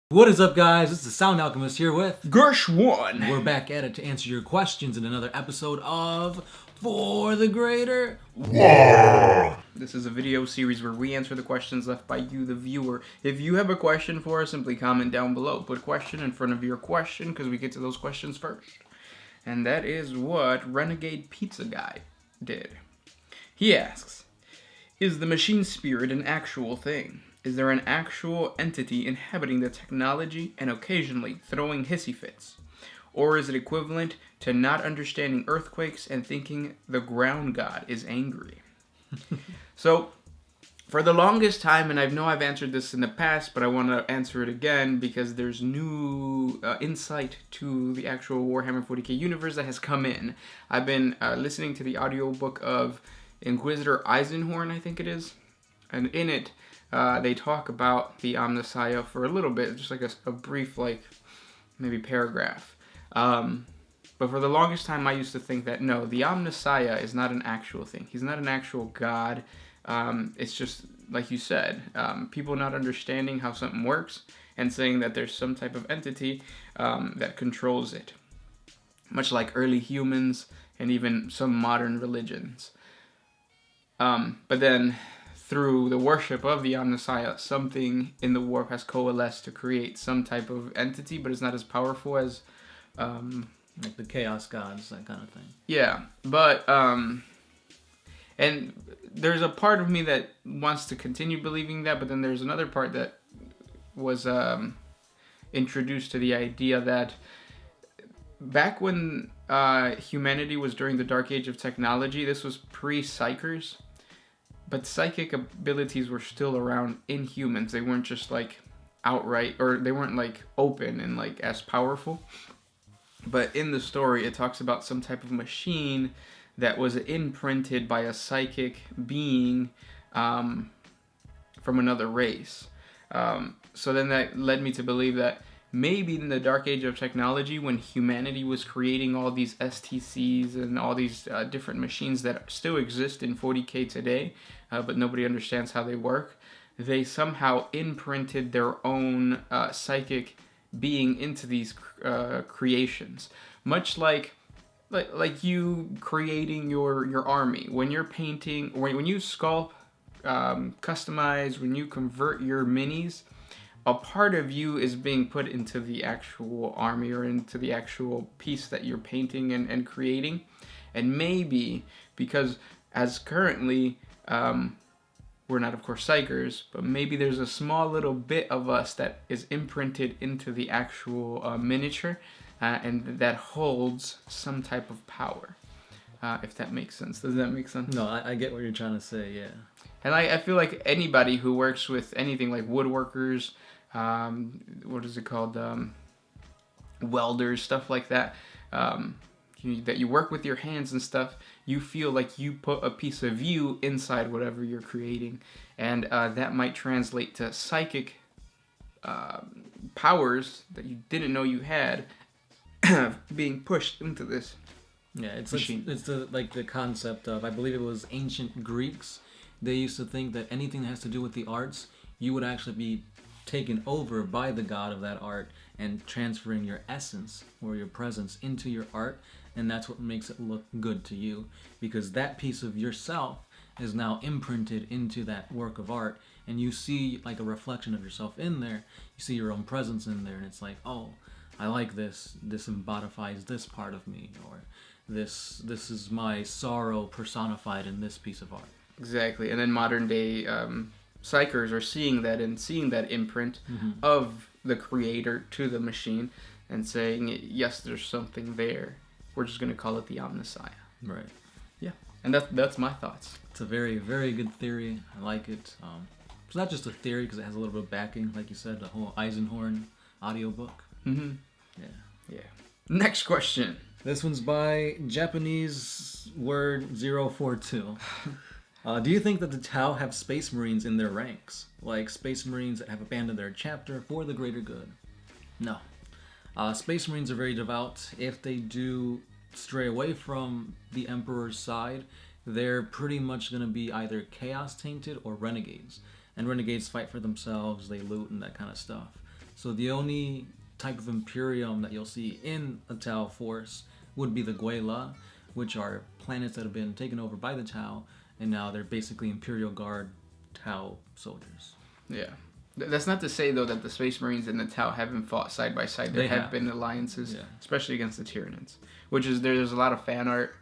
What is up, guys? This is Sound Alchemist here with Gersh1. We're back at it to answer your questions in another episode of For the Greater WAAAGH! This is a video series where we answer the questions left by you, the viewer. If you have a question for us, simply comment down below. Put question in front of your question because we get to those questions first. And that is what Renegade Pizza Guy did. He asks, is the machine spirit an actual thing? Is there an actual entity inhabiting the technology and occasionally throwing hissy fits? Or is it equivalent to not understanding earthquakes and thinking the ground god is angry? So, for the longest time, and I know I've answered this in the past, but I want to answer it again because there's new insight to the actual Warhammer 40K universe that has come in. I've been listening to the audiobook of Inquisitor Eisenhorn, I think it is, and in it, they talk about the Omnissiah for a little bit, just like a brief, maybe paragraph. But for the longest time, I used to think that, no, the Omnissiah is not an actual thing. He's not an actual god. It's just, like you said, people not understanding how something works and saying that there's some type of entity that controls it. Much like early humans and even some modern religions. But then, through the worship of the Omnissiah, something in the warp has coalesced to create some type of entity, but it's not as powerful as... like the Chaos Gods, that kind of thing. Yeah, but... and there's a part of me that wants to continue believing that, but then there's another part that was introduced to the idea that back when humanity was during the Dark Age of technology, this was pre-psychers, but psychic abilities were still around in humans. They weren't just like outright, or they weren't like open and like as powerful. But in the story, it talks about some type of machine that was imprinted by a psychic being from another race. So then that led me to believe that maybe in the Dark Age of technology, when humanity was creating all these STCs and all these different machines that still exist in 40K today, but nobody understands how they work, they somehow imprinted their own psychic being into these creations. Much like you creating your army. When you're painting, when you sculpt, customize, when you convert your minis, a part of you is being put into the actual army or into the actual piece that you're painting and creating. And maybe, because as currently, we're not, of course, psychers, but maybe there's a small little bit of us that is imprinted into the actual miniature, and that holds some type of power, if that makes sense. Does that make sense? No, I get what you're trying to say, yeah. And I feel like anybody who works with anything like woodworkers, what is it called, welders, stuff like that, that you work with your hands and stuff, you feel like you put a piece of you inside whatever you're creating, and that might translate to psychic powers that you didn't know you had being pushed into this machine. It's the concept of, I believe it was ancient Greeks. They used to think that anything that has to do with the arts, you would actually be taken over by the god of that art and transferring your essence or your presence into your art, and that's what makes it look good to you, because that piece of yourself is now imprinted into that work of art, and you see like a reflection of yourself in there. You see your own presence in there, and it's like, oh, I like this embodifies this part of me, or this is my sorrow personified in this piece of art. Exactly. And then modern day psychers are seeing that and seeing that imprint of the creator to the machine and saying, yes, there's something there. We're just going to call it the Omnissiah. Right. Yeah. And that's my thoughts. It's a very, very good theory. I like it. It's not just a theory because it has a little bit of backing, like you said, the whole Eisenhorn audiobook. Mm-hmm. Yeah. Next question. This one's by Japanese word 042. Do you think that the Tau have Space Marines in their ranks? Like Space Marines that have abandoned their chapter for the greater good? No. Space Marines are very devout. If they do stray away from the Emperor's side, they're pretty much going to be either Chaos tainted or Renegades. And Renegades fight for themselves, they loot and that kind of stuff. So the only type of Imperium that you'll see in a Tau force would be the WAAAGH, which are planets that have been taken over by the Tau, and now they're basically Imperial Guard Tau soldiers. Yeah. That's not to say, though, that the Space Marines and the Tau haven't fought side by side. There have been alliances, especially against the Tyranids. There's a lot of fan art,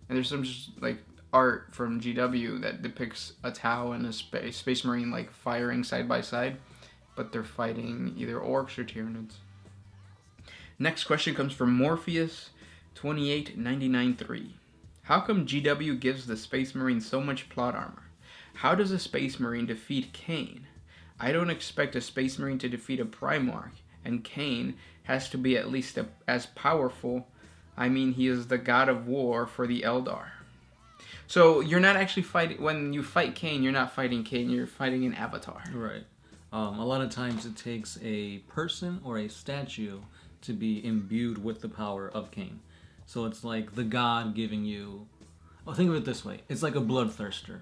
and there's some just, like, art from GW that depicts a Tau and a Space Marine, like, firing side by side, but they're fighting either Orcs or Tyranids. Next question comes from Morpheus 28993. How come GW gives the Space Marine so much plot armor? How does a Space Marine defeat Cain? I don't expect a Space Marine to defeat a Primarch, and Cain has to be at least as powerful. I mean, he is the god of war for the Eldar. So you're not actually fighting, when you fight Cain, you're not fighting Cain, you're fighting an avatar. Right. A lot of times it takes a person or a statue to be imbued with the power of Cain. So it's like the god giving you... Well, think of it this way. It's like a bloodthirster.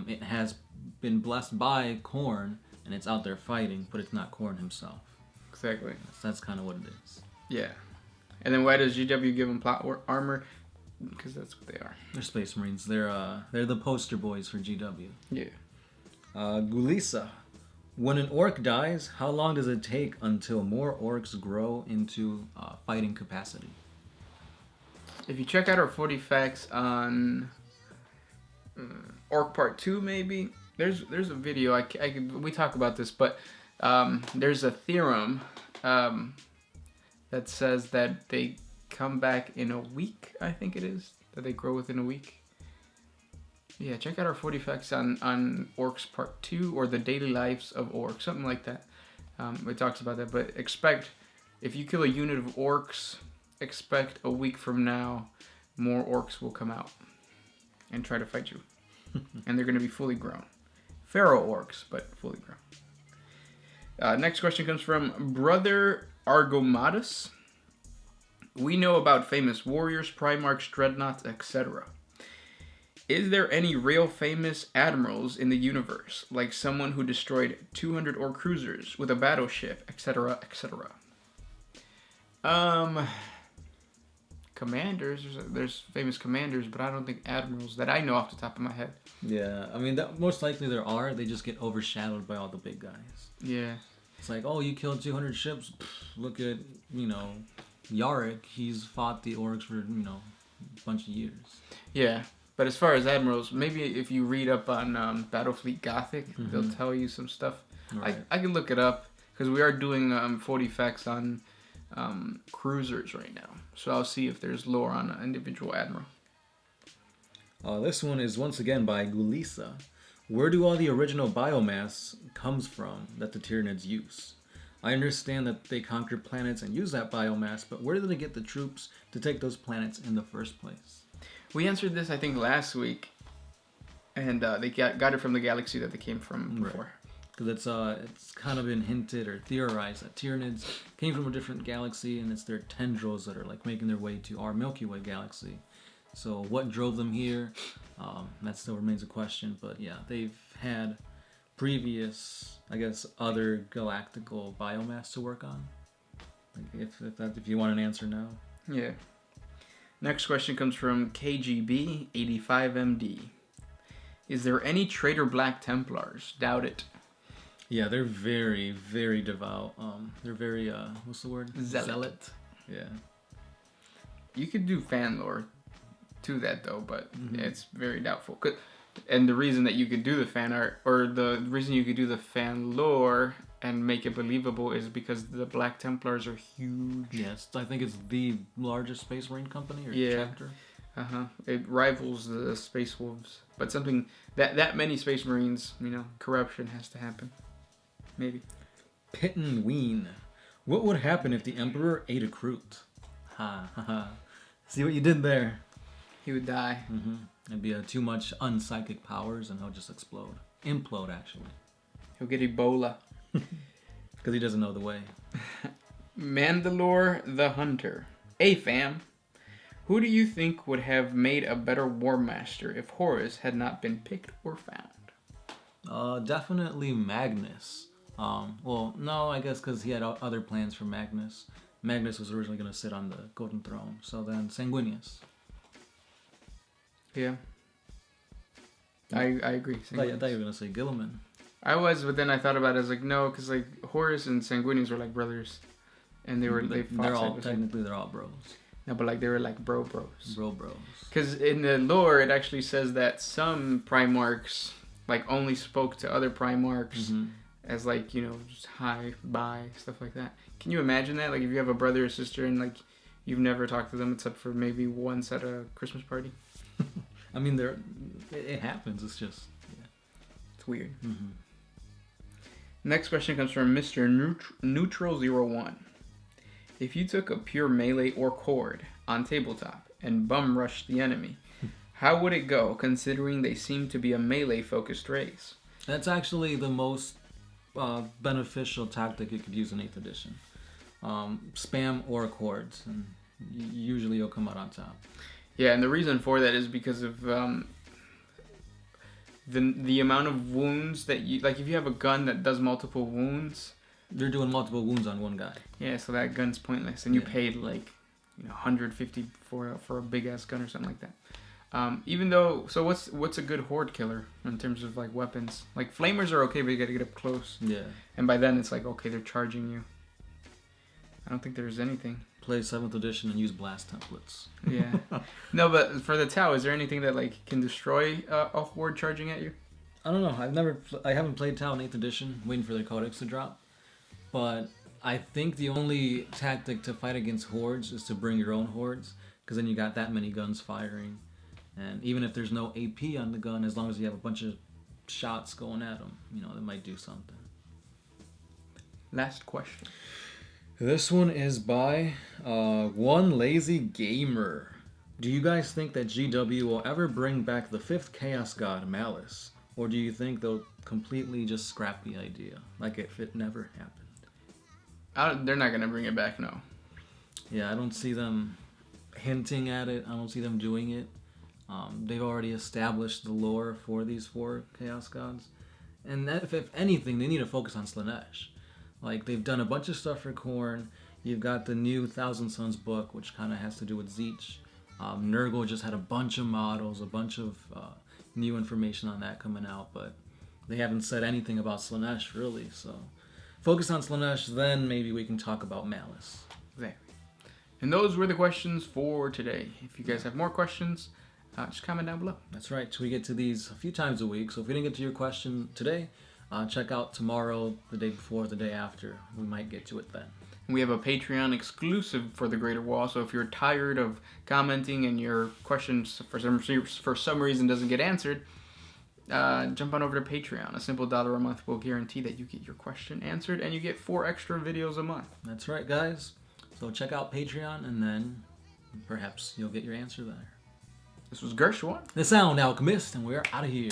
It has been blessed by Khorne, and it's out there fighting, but it's not Khorne himself. Exactly. That's kind of what it is. Yeah. And then why does GW give them plot armor? Because that's what they are. They're Space Marines. They're the poster boys for GW. Yeah. Gulisa. When an orc dies, how long does it take until more orcs grow into fighting capacity? If you check out our 40 facts on Orc Part 2, maybe, there's a video, we talk about this, but there's a theorem that says that they come back in a week, I think it is, that they grow within a week. Yeah, check out our 40 facts on Orcs Part 2 or the daily lives of orcs, something like that. It talks about that, but if you kill a unit of orcs, expect a week from now, more orcs will come out and try to fight you. And they're going to be fully grown. Pharaoh orcs, but fully grown. Next question comes from Brother Argomatus. We know about famous warriors, primarchs, dreadnoughts, etc. Is there any real famous admirals in the universe, like someone who destroyed 200 orc cruisers with a battleship, etc., etc.? Commanders, there's famous commanders, but I don't think admirals that I know off the top of my head. Yeah, I mean, most likely there are. They just get overshadowed by all the big guys. Yeah. It's like, oh, you killed 200 ships. Look at, Yarrick. He's fought the orcs for, a bunch of years. Yeah, but as far as admirals, maybe if you read up on Battlefleet Gothic, they'll tell you some stuff. Right. I can look it up, because we are doing 40 facts on cruisers right now. So I'll see if there's lore on an individual admiral. This one is once again by Gulisa. Where do all the original biomass comes from that the Tyranids use? I understand that they conquer planets and use that biomass, but where do they get the troops to take those planets in the first place? We answered this, I think, last week, and they got it from the galaxy that they came from before. Right. Because it's kind of been hinted or theorized that Tyranids came from a different galaxy, and it's their tendrils that are like making their way to our Milky Way galaxy. So what drove them here? That still remains a question. But yeah, they've had previous, I guess, other galactical biomass to work on. Like if you want an answer now. Yeah. Next question comes from KGB 85MD. Is there any traitor Black Templars? Doubt it. Yeah, they're very, very devout. They're very, what's the word? Zealot. Yeah. You could do fan lore to that, though, but it's very doubtful. And the reason that you could do the fan art, or the reason you could do the fan lore and make it believable is because the Black Templars are huge. Yes, I think it's the largest Space Marine company or chapter. It rivals the Space Wolves. But something, that many Space Marines, corruption has to happen. Maybe. Pitten Ween. What would happen if the Emperor ate a Kroot? Ha ha ha. See what you did there? He would die. It'd be too much unpsychic powers and he'll just explode. Implode, actually. He'll get Ebola. Because he doesn't know the way. Mandalore the Hunter. Hey fam. Who do you think would have made a better War Master if Horus had not been picked or found? Definitely Magnus. Well, no, I guess because he had other plans for Magnus. Magnus was originally going to sit on the Golden Throne. So then Sanguinius. Yeah. I agree. I thought you were going to say Gilliman. I was, but then I thought about it. I was like, no, because like Horus and Sanguinius were like brothers, and they fought. They're all bros. No, but like they were like bros. Bros. Because in the lore, it actually says that some Primarchs like only spoke to other Primarchs as like, you know, just hi, bye, stuff like that. Can you imagine that? Like if you have a brother or sister and like you've never talked to them except for maybe once at a Christmas party. I mean, it happens. It's just, yeah. It's weird. Next question comes from Mr. Neutral01. If you took a pure melee or horde on tabletop and bum rushed the enemy, how would it go, considering they seem to be a melee-focused race? That's actually the most beneficial tactic you could use in 8th edition. Spam orc hordes, and usually you'll come out on top. Yeah, and the reason for that is because of the amount of wounds that you... Like, if you have a gun that does multiple wounds... They're doing multiple wounds on one guy. Yeah, so that gun's pointless. And you paid, like, you know, 150 for a big-ass gun or something like that. Even though... So what's a good horde killer in terms of, like, weapons? Like, flamers are okay, but you gotta get up close. Yeah. And by then, it's like, okay, they're charging you. I don't think there's anything. Play 7th edition and use blast templates. Yeah. No, but for the Tau, is there anything that like can destroy a horde charging at you? I don't know. I haven't played Tau in 8th edition, waiting for their codex to drop. But I think the only tactic to fight against hordes is to bring your own hordes, because then you got that many guns firing, and even if there's no AP on the gun, as long as you have a bunch of shots going at them, you know, that might do something. Last question. This one is by One Lazy Gamer. Do you guys think that GW will ever bring back the 5th Chaos God, Malice? Or do you think they'll completely just scrap the idea, like if it never happened? They're not going to bring it back, no. Yeah, I don't see them hinting at it. I don't see them doing it. They've already established the lore for these 4 Chaos Gods. And if anything, they need to focus on Slaanesh. Like, they've done a bunch of stuff for Khorne. You've got the new Thousand Sons book, which kind of has to do with Tzeentch. Nurgle just had a bunch of models, a bunch of new information on that coming out, but they haven't said anything about Slaanesh, really. So, focus on Slaanesh, then maybe we can talk about Malice. Exactly. And those were the questions for today. If you guys have more questions, just comment down below. That's right. We get to these a few times a week, so if we didn't get to your question today, check out tomorrow, the day before, the day after. We might get to it then. We have a Patreon exclusive for the Greater Wall, so if you're tired of commenting and your questions for some reason doesn't get answered, jump on over to Patreon. A simple $1 a month will guarantee that you get your question answered, and you get 4 extra videos a month. That's right, guys. So check out Patreon, and then perhaps you'll get your answer there. This was Gershwan, the Sound Alchemist, and we're out of here.